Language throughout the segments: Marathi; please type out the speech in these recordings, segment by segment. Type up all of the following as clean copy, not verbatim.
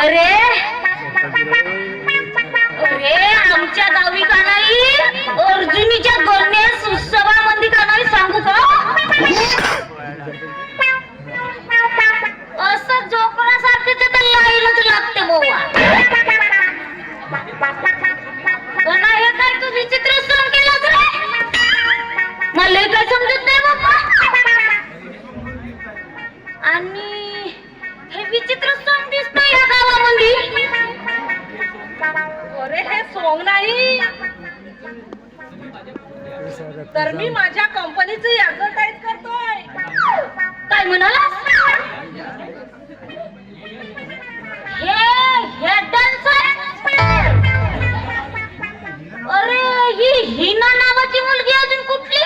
अरे अरे आमच्या गावी का नाही अर्जुनीच्या गणेश उत्सवामध्ये का नाही सांगू का असं जोकरासारखे तर लाईनच लागते बोवा. पण हे काय तू विचित्र सण केलास रे मला काय समजत नाही बाप्पा. आणि हे विचित्र सण दिसतंय या गावामध्ये. अरे हे सोंग नाही तर मी माझ्या कंपनीचं ऍडव्हर्टाइज करतोय. काय म्हणाला हे डान्स अरे ही हिना नावाची मुलगी अजून कुठली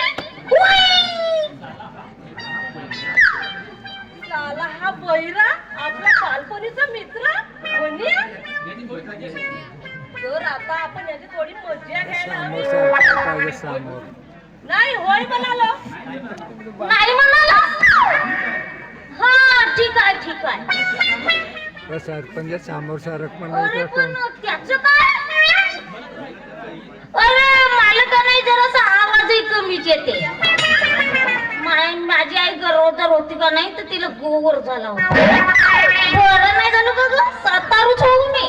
साला हा बैरा आपला बालपणीचा मित्र म्हणजे तर आता आपण याची थोडी मज्जा घ्यायला हवी. नाही होय म्हणालो नाही म्हणाला. हा ठीक आहे ठीक आहे. सरपंच समोर सरक अरे पण त्याचं काय अरे मला का नाही जरासा आवाजही कमीच येते. माझी आई गरोदर होती का नाही तर तिला गोवर झाला होता. बरं नाही झालं का ग सातारूच होऊ मी.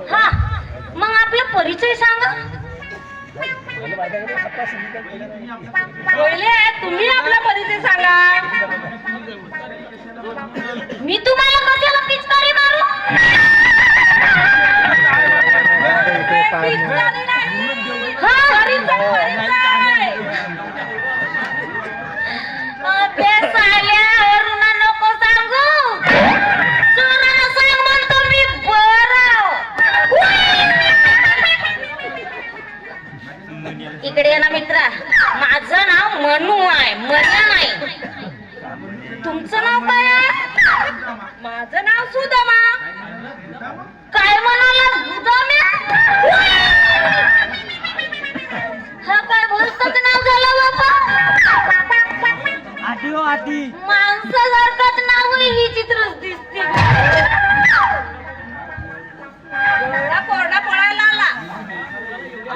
हा मग आपला परिचय सांगा. पहिले तुम्ही आपला परिचय सांगा. मी तुम्हाला कशाला पिचकारी मारू. नको सांगू चोराला सांग म्हणतो मी. बरं इकडे ये ना मित्रा. माझं नाव मनू आहे मन्या नाही. तुमचं नाव काय आहे. माझं नाव सुदामा. काय म्हणाला सुदाम्या. हा काय बोलतच नाव झालं बाबा. माणसासारखंच नाव ही चित्रच दिसते. एवढा कोरडा पळायला आला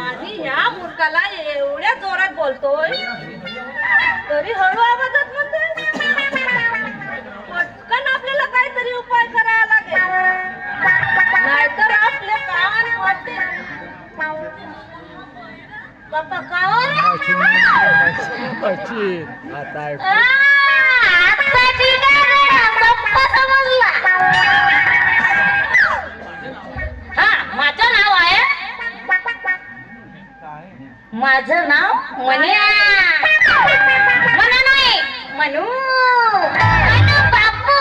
आणि ह्या मूर्खाला एवढ्या जोरात बोलतोय तरी हळू आवाजात म्हणतोय. पटकन आपल्याला काहीतरी उपाय करावा लागेल नाहीतर आपले कान फाटतील. बाबा कावर आता ठीक आहे गप्पा समजला. हा माझं नाव आहे. माझं नाव मन्या. मना नाही मनू. मनू बापू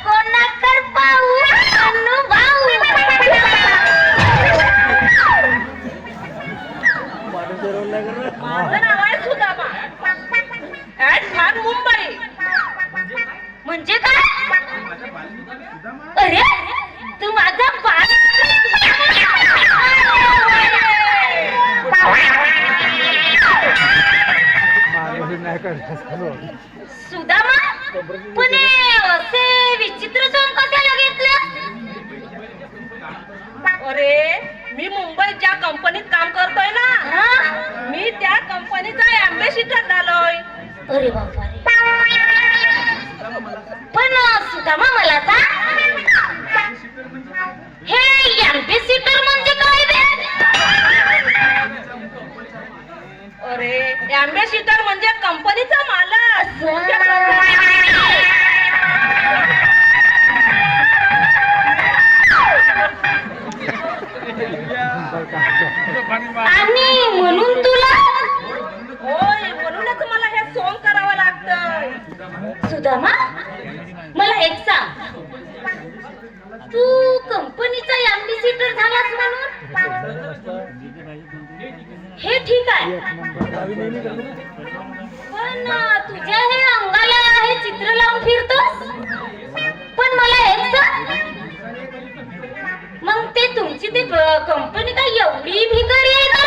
कोणाकडे पाहू मनू भाऊ. माझं नाव आहे सुदामा ऍट ठाण मुंबई. म्हणजे काय अरे तू माझा बाळ. सुदामा पण असे विचित्र सण कशाला घेतलं. अरे मी मुंबईत ज्या कंपनीत काम करतोय ना मी त्या कंपनीचा अँबॅसिडर झालोय. अरे बापा पण सुदामा मला सांग हे अँबॅसिडर म्हणजे काय बे. अरे अँबॅसिडर म्हणजे कंपनीचा मालक. आणि म्हणून तुला होय म्हणूनच मला हे सोंग करावं लागतं. सुदामा मला एक सांग तू कंपनीचा अँबॅसिडर झालास म्हणून हे ठीक आहे. पण तुझ्या हे अंगाला हे चित्र लावून फिरतोस. पण मला एक सांग मग ते तुमची ते कंपनी काय एवढी भिकारी आहे का.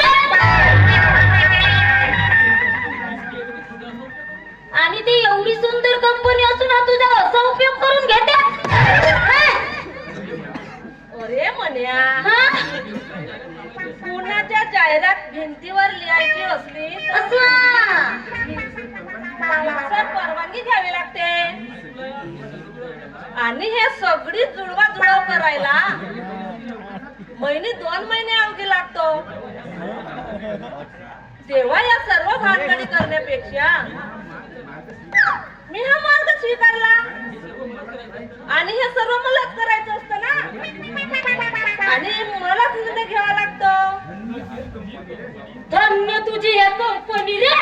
ती एवढी सुंदर कंपनी असून हा तुझा असा उपयोग करून घेते? अरे म्हण्या, हा? कोणाच्या जाहिरात भिंतीवर लिहायची असली तर सर परवानगी घ्यावी लागते. आणि हे सगळी जुळवाजुळव करायला महिने 2 महिने अवधी लागतो. तेव्हा या सर्व भानगडी करण्यापेक्षा मी हा मार्ग स्वीकारला. आणि हे सर्व मलाच करायचं असतं ना, आणि मलाच निर्णय घ्यावा लागतो. धन्य तुझी हे कंपनी रे,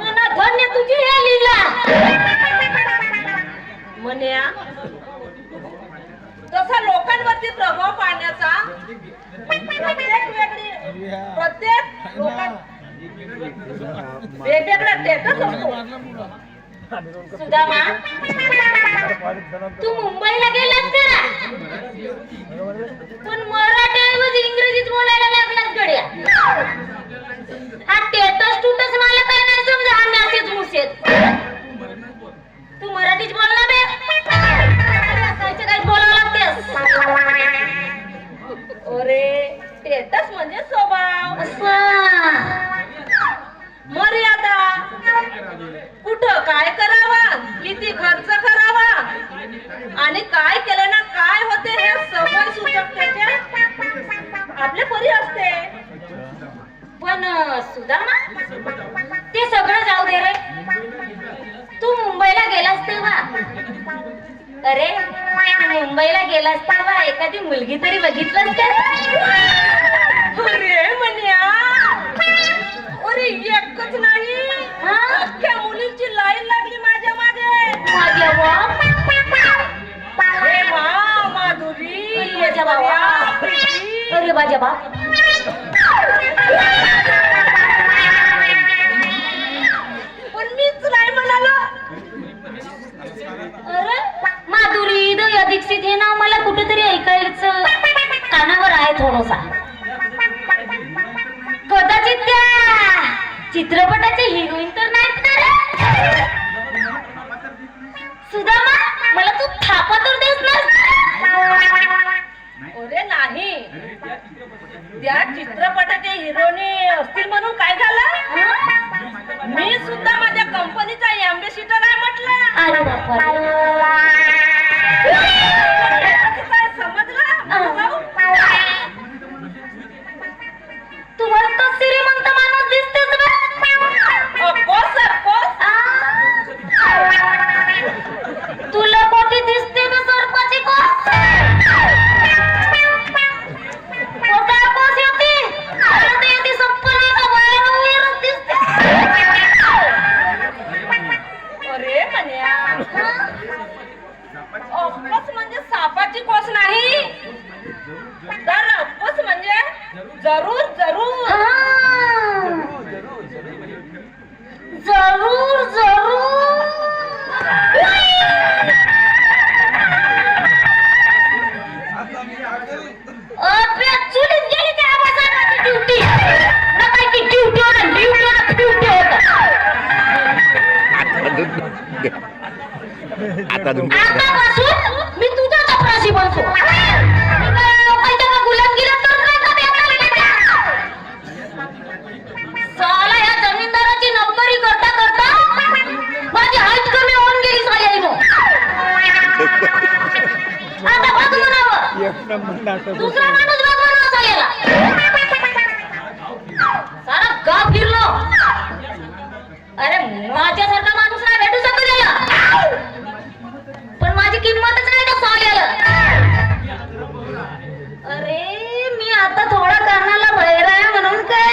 आणि धन्य तुझी हे लीला. म्हण्या, तसा लोकांवरती प्रभाव पाडण्याचा प्रत्येक लोकां वेगवेगळा टेटच असतो. सुदामा, तू मुंबईला गेलास का? पण मराठीऐवजी इंग्रजीत बोलायला लागलास गड्या. हा टेटस टूटस मला काय नाही समजा. हा मॅसेज मुसेज तू मराठीच बोलला बे. असायचं काही बोलावं लागतेस. अरे टेटस म्हणजे स्वभाव, मर्यादा, कुठं काय करावं, किती खर्च करावा आणि काय केल्यानं काय होते हे सवय सुचकतेचे आपल्या परी असते. पण सुदामा, ते सगळं जाऊ दे रे. तू मुंबईला गेलास तेव्हा, अरे मुंबईला गेलास तेव्हा एखादी मुलगी तरी बघितलंस का? अरे म्हण्या, अरे एकच नाही, अख्ख्या मुलींची लाईन लागली माझ्या मागे. माझ्या बाप, हेमा, माधुरी, माझ्या बाबा, अरे माझ्या बाप. पण मीच नाही म्हणालो. अरे माधुरी, दया दीक्षित हे नाव मला कुठेतरी ऐकायचं कानावर आहे थोडंसा. कदाचित त्या चित्रपटाचे हिरोईन तर नाहीत ना रे? सुदामा, मला तू थापा तर देस ना. अरे नाही, त्या चित्रपटाचे हिरोनी असतील म्हणून काय झालं? मी सुद्धा माझ्या कंपनीचा एम्बेसिडर आहे म्हटलं. अरे बापा, काय समजलं? तुम्हाला तर श्रीमंत माणूस दिसतेस बे. तुला कोठी दिसते ना सरपाची कोस? कोटा कोस येते, आता ते येते संपली का बाहेर दिसते. अरे म्हण्या, ऑफकोर्स म्हणजे सापाची कोस नाही, तर ऑफकोर्स म्हणजे जरूर जरूर जरूर जरूर. अबे चुलीत गेली त्या आवाजाची ड्युटी ना, काय की ड्युटी होता. आतापासून मी तुझा चपराशी बनतो. लोकांच्या का गुलामगिरी करतोय का बेटा? साला या जमीनदाराची नोकरी करता करता माझी हाईट कमी होऊन गेली साली. आता बघ म्हणावं, एक नंबर नाटक दुसरा माणूस बघ म्हणावं साल्याला. सारा गाव फिरलो, अरे माझ्यासारखा माणूस नाही भेटू शकत याला. पण माझी किंमतच नाही त्या साल्याला. अरे मी आता थोडा कानाला बहिरा आहे म्हणून काय?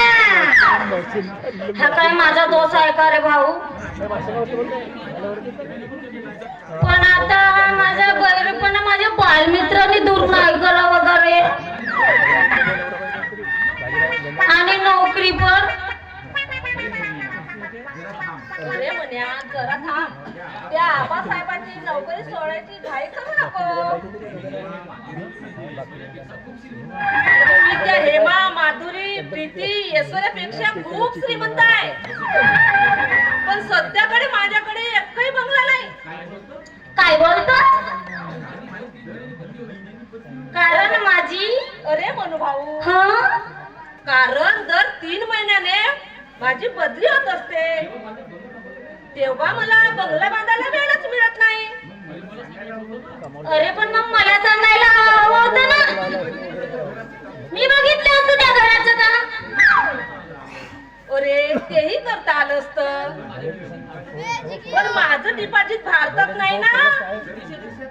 हा काय माझा दोष आहे का रे भाऊ? पण आता माझ्या गैरपणा माझ्या बालमित्रांनी दूर नाही करावं वगैरे. आणि नोकरी पण. अरे म्हण्या, जरा थांब. त्या आबासाहेबांची नोकरी सोडायची घाई करू नको. मी त्या हेमा, माधुरी, प्रीती, ऐश्वर्यापेक्षा खूप श्रीमंत आहे. पण कारण दर 3 महिन्याने माझी बदली होत असते, तेव्हा मला बंगला बांधायला वेळच मिळत नाही. अरे पण मग मला सांगायला हवं होतं ना, मी बघितलं असतं त्या घराचं काम. अरे तेही करता आलं असतं, पण माझं डिपॉझिट भारतात नाही ना,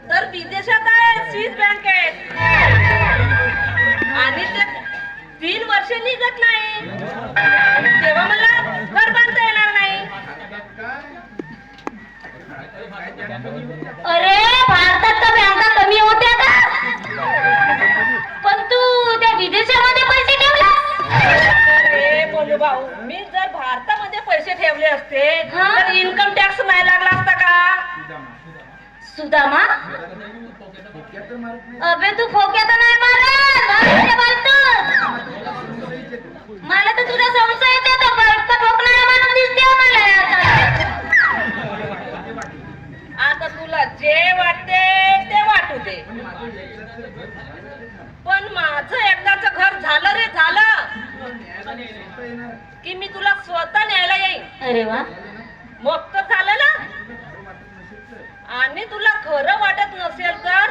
तर विदेशात आहे, स्विस बँकेत. आणि ते 3 वर्ष निघत नाही, तेव्हा मला घर बांधता येणार नाही. अरे भारतात तर बँका कमी होत्या का, पण तू त्या विदेशामध्ये पैसे ठेवला. अरे बोलू भाऊ, मी जर भारतामध्ये पैसे ठेवले असते तर इन्कम टॅक्स नाही लागला असता का? सुदामा, अबे तू फोक्यात नाही मारत. मला तर तुझा संशय येते, तो बळका ठोकणारा माणूस दिसते हो मला आता. आता तुला जे वाटते ते वाटू दे, पण माझं एकदाच घर झालं रे, झालं की मी तुला स्वतः न्यायला येईन. अरे वा, मग तर झालं ना. आणि तुला खरं वाटत नसेल तर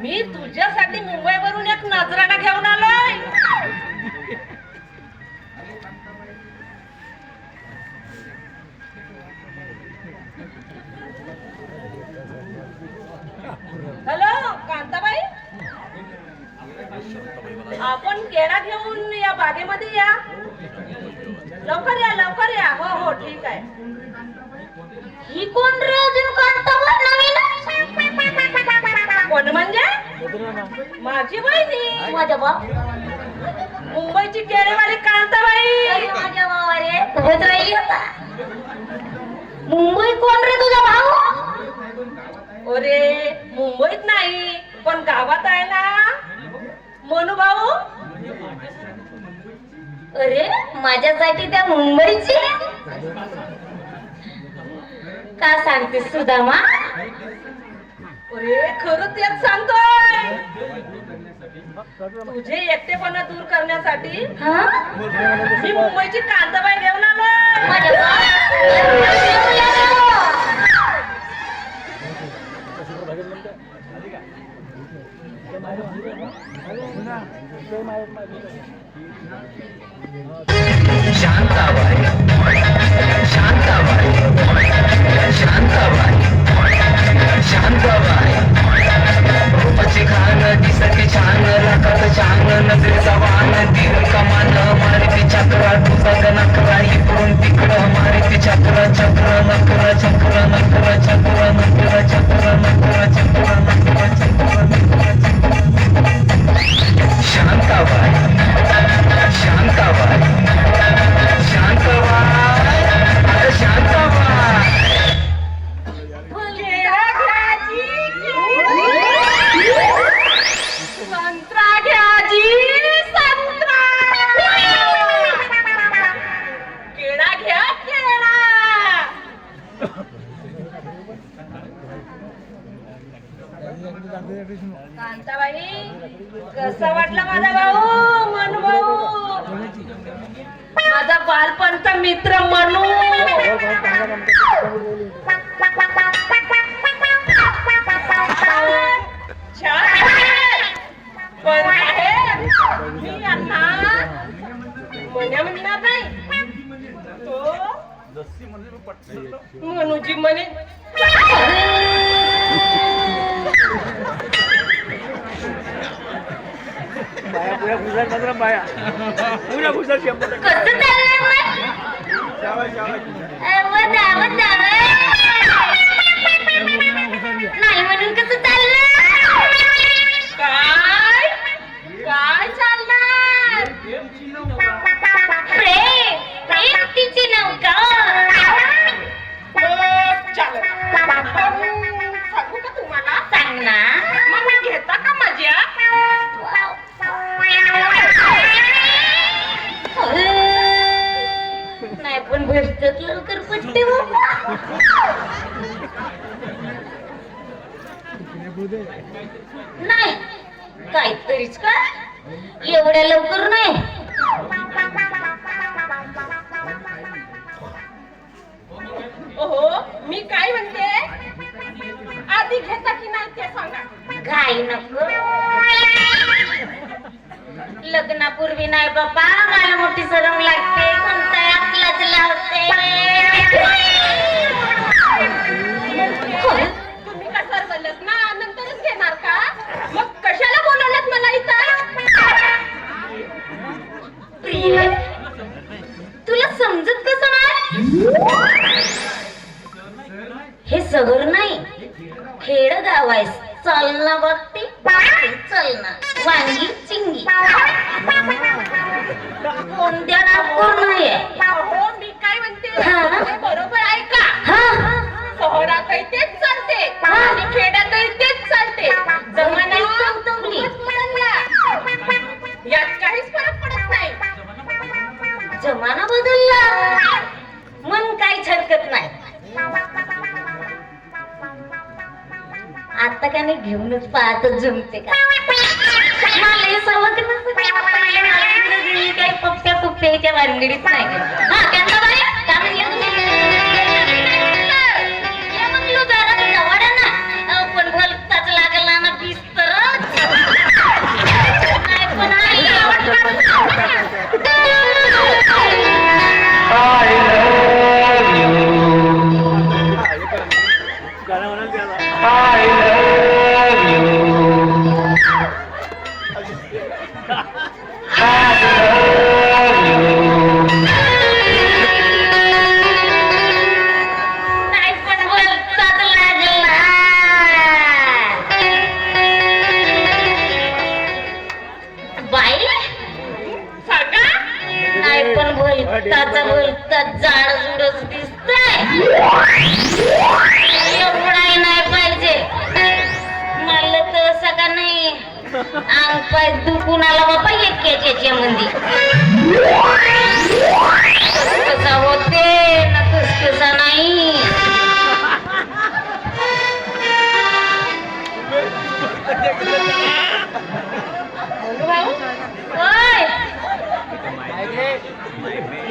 मी तुझ्यासाठी मुंबईवरून एक नजराणा घेऊन आलोय. हॅलो कांताबाई, आपण केळा घेऊन या बागेमध्ये या. लवकर या, लवकर या. हो हो ठीक आहे. ही कोण रे अजून कांताबाई नवीन? कोण म्हणजे? माझी बहिणी, माझ्या बाप, मुंबईची केळेवाली कांताबाई. अरे माझ्या बाबा रे, तोच राहिली होता. मुंबई कोण रे तुझा भाऊ? अरे मुंबईत नाही, पण गावात आहे ना, मनू भाऊ. अरे माझ्यासाठी त्या मुंबईची का सांगतेस सुदामा? अरे खरं तेच सांगतोय. तुझे एकटेपणा दूर करण्यासाठी हा? मी मुंबईची कांताबाई घेऊन आलोय. माझ्या बाप, शांताबाई, शांताबाई, शांताबाई, शांताबाई. रूपाची खान दिसते छान, राखात छान, नजरेचा वाण, तीर कमान, मारती चक्र, तुझा नकरा इकडून तिकडं, मारती चक्र, चक्र नकर, चक्र नकर, चक्र नकर, चक्र नकर, चक्र नकर, चक्र नकर. शांताबाई, शांताबाई, शांताबाई, अरे शांताबाई. संत्रा घ्या जी, संत्रा. केळा घ्या, केळा. कांताबाई, कसा वाटला माझा भाऊ, मनू भाऊ, माझा बालपणचा मित्र मनू. छान आहे. पण आहे, मी यांना मन्या म्हणणार नाही, तो मनूजी म्हणे. कसं चालणार नाही म्हणून कसं चाललं? काय काय चालणार? प्रेम तिची नौका. चालेल. सांगू का तुम्हाला? सांग ना. मग घेता का मजा? नाही पण भेटत लवकर पटते बाबा. नाही काहीतरीच का एवढ्या लवकर नाही. ओहो, मी काय म्हणते, आधी घेता की नाही ते सांगा. घाई नको. लग्नापूर्वी नाही बाबा, मला मोठी सरम लागते. कोणता आपलाच लावते. तुम्ही का सर्व लग्नानंतरच घेणार का? मग कशाला बोलवलं मला इथं? प्रिय, तुला समजत कसं नाही? हे शहर नाही, खेड गाव आहे. चालना बघते, चलना वांगी चिंगी कोणत्या नागपूर नाहीये. हो, मी काय म्हणते हा. ते बरोबर आहे का? हा, शहरातही तेच चालते आणि खेड्यातही तेच चालते. जमाना संपली. बदलला, यात काहीच फरक पडत नाही. जमाना बदलला, मन काहीच हरकत नाही. आता का नाही घेऊनच पाहतच जमते का? मला हे सवक नसतं. काही पप्प्या पुप्प्याच्या भानगडीत नाही. हा, त्यांना बाई, काय म्हणले तुम्ही? हे म्हणलो जरा जवळ आहे ना, पण भलताच लागला ना बिस्तरच. नाही पण आई नाही पण भलताच लागला. बाई सांगा. नाही पण भलताच जाडजुडच दिसतंय. एवढाही नाही पाहिजे मला तर असं का नाही. अंग पाय दुखून आला बाबा एकेच्या मध्ये. कसा होते ना कसा नाही. होय.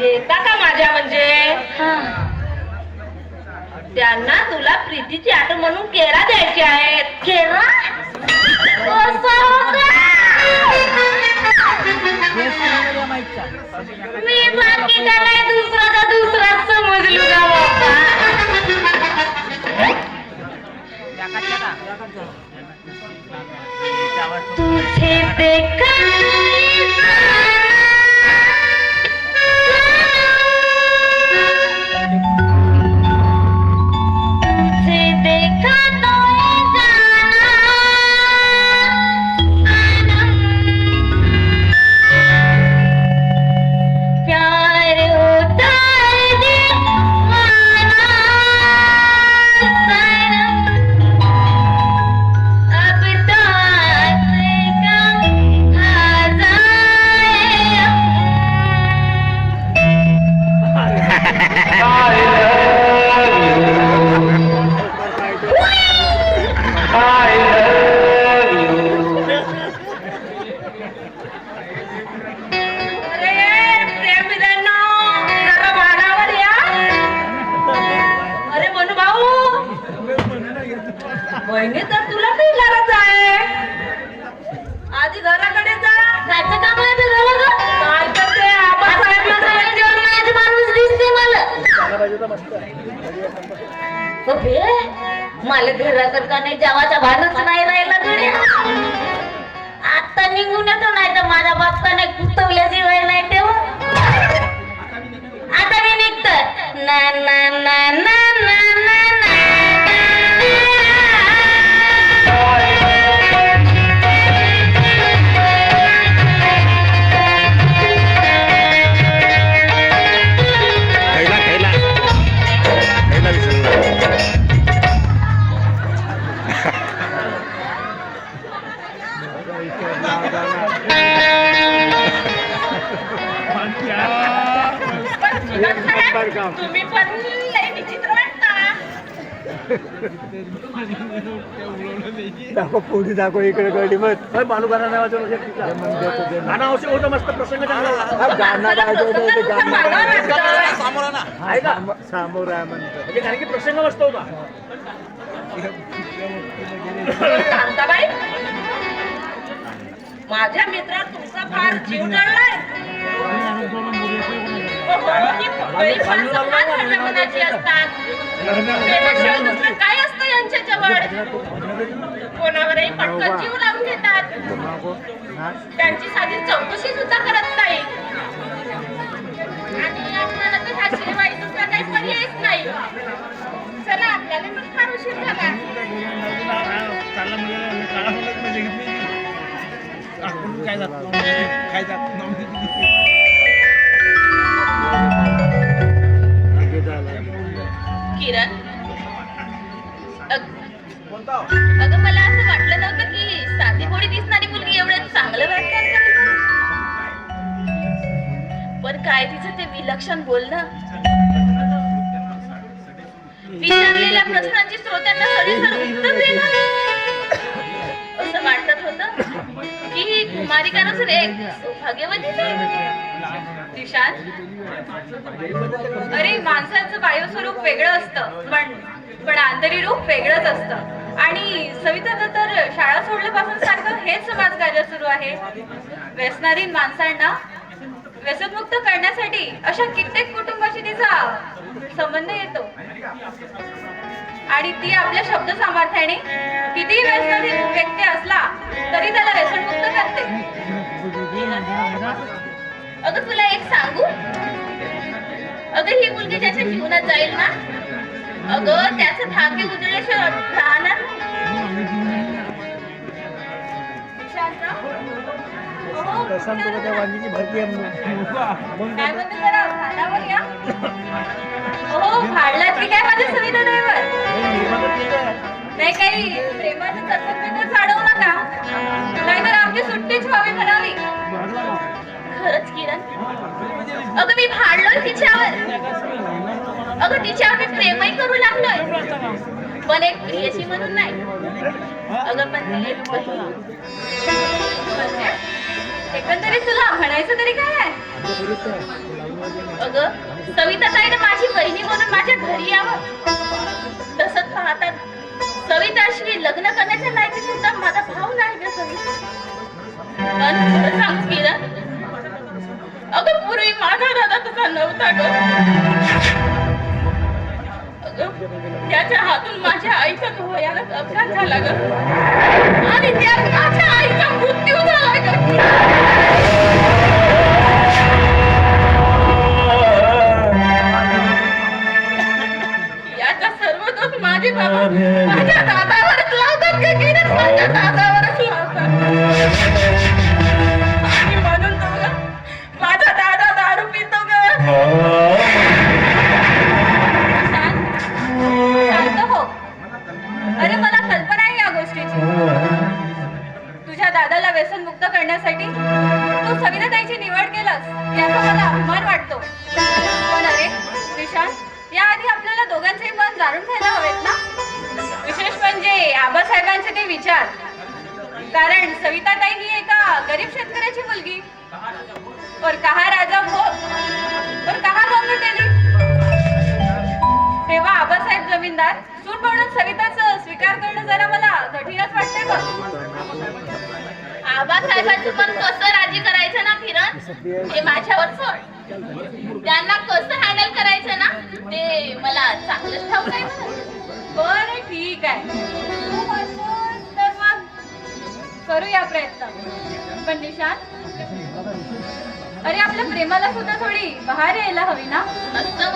येता का माझ्या म्हणजे? हा. त्यांना तुला प्रीतीची आठवण म्हणून केळा द्यायचे आहेत. केव्हा? असं होतं? मी बाकी का नाही दुसरा समजलो का बाबा. तुझे देखा तुझे देखा तो जाना प्यार होता है दीवाना सनम. अब तो आशिका आ जाए. अरे प्रेमिकांनो, जरा भानावर या. अरे मनू भाऊ, बहिणी तर तुला काही गरज आहे. आधी घराकडे जा. कायचं काम आहे ते झालं का? काय तर ते आबासाहेबला जायचं. जेवणाचे माणूस दिसते मला. बे, मला घराकरता नाही जेवाचा भानच नाही राहिला गड्या. आता निघून येतो नाही तर माझ्या बाप्पाने कुतवल्याशिवाय नाही तेव्हा. आता मी निघत ना ना ना ना ना ना ना. तुम्ही पण लय विचित्र वाटता. दाखव पुढे दाखव इकडे गडी मत बालूगाणा नावाचं मग देतो ते. गाणं अवश्य होतं मस्त प्रसंग चांगला होता. हा, गाणं गायचं होतं, ते गाणं गायचं. सामोरा ना आहे का सामोर आहे म्हणतात. म्हणजे कारण की प्रसंग मस्त होता. शांताबाई, माझ्या मित्रात तुमचा फार जीव जळलाय. सगळी माणसं फार हरण्या मनाची असतात. प्रेमाशिवाय दुसरं काय असतं यांच्या जवळ? कोणावरही पटकन जीव लावून घेतात. त्यांची साधी चौकशी सुद्धा करत नाही. आणि आपल्याला तर ह्याशिवाय दुसरा काही पर्यायच नाही. चला, आपल्याला पण फार उशीर झाला. चालला म्हणजे काळा म्हणजे आपण काय जात काय जात किरण, अगं मला असं वाटलं नव्हतं की साधी भोळी दिसणारी मुलगी एवढं चांगलं व्याख्यान करेल. पण काय तिचं ते विलक्षण बोलणं, विचारलेल्या प्रश्नांची श्रोत्यांना सडेसर उत्तर देणं, असं वाटत होतं की ही कुमारिका नसून एक सौभाग्यवतीच आहे. दिशान, अरे माणसाचं बाह्यस्वरूप वेगळं असतं, पण आंतरिक रूप वेगळंच असतं. आणि सविताचं तर शाळा सोडल्यापासून सारखं हेच समाजकार्य सुरू आहे. व्यसनाधीन माणसांना व्यसनमुक्त करण्यासाठी अशा कित्येक कुटुंबाशी तिचा संबंध येतो. आणि ती आपल्या शब्द सामर्थ्याने कितीही व्यसनाधीन व्यक्ती असला तरी त्याला व्यसनमुक्त करते. अगं तुला एक सांगू, अगं ही मुलगी ज्याच्या जीवनात जाईल ना, अगं त्याचं भाग्य उजळल्याशिवाय राहणार वांगीची भरती आहे म्हणून. काय म्हणते जरा भानावर या. हो, भाडलात की काय माझ्या सविता ड्रायव्हर? नाही, काही प्रेमाचं तत्त्वज्ञान चाडवू नका, नाहीतर आमची सुट्टीच व्हावी म्हणावी. खरंच किरण, अगं मी भाडलोय तिच्यावर. अगं तिच्यावर मी प्रेमही करू लागलोय, पण एक प्रियशी म्हणून नाही. अगं पण ती एक बहीण. म्हणजे एकंदरीत तुला म्हणायचं तरी काय आहे? अगं सविता ताईने माझी बहिणी म्हणून माझ्या घरी यावं. तसंच पाहतात सविताशी लग्न करण्याच्या लायकी सुद्धा माझा भाव नाही ग सविता. पण खरं सांगू किरण, अगं पूर्वी माझा दादा तुझा नव्हता ग. अगं त्याच्या हातून माझ्या आईचा भयानक अपघात झाला ग, आणि त्यात माझ्या आईचा मृत्यू झाला ग. याचा सर्व दोष माझे बाबा माझ्या दादावरच लावतात का किरण? माझ्या दादावरच लावतात. आणि म्हणून तो ग माझा दादा दारू पितो ग. शांत हो. अरे मला कल्पना आहे या गोष्टीची. तुझ्या दादाला व्यसन मुक्त करण्यासाठी तू सविता ताईची निवड केलास याचा मला अभिमान वाटतो. पण अरे निशान, याआधी आपल्याला दोघांचेही मन जाणून घ्यायला हवेत ना. विशेष म्हणजे आबासाहेबांचे ते विचार. कारण सविता ताई ही एका गरीब शेतकऱ्याची मुलगी. और कहा राजा वो और कहा गंगटेली. तेव्हा आबासाहेब जमीनदार सून म्हणून सविताचं स्वीकार करणं जरा मला कठीणच वाटतंय बघ. आबासाहेबांचं पण कसं राजी करायचं ना किरण, हे माझ्यावर सोड. त्यांना कसं हँडल करायचं ना ते मला चांगलंच ठाऊक आहे. बरं ठीक आहे, तू म्हणतोस तर मग करूया प्रयत्न. पण निशान, अरे आपल्या प्रेमाला सुद्धा थोडी बहार यायला हवी ना. असं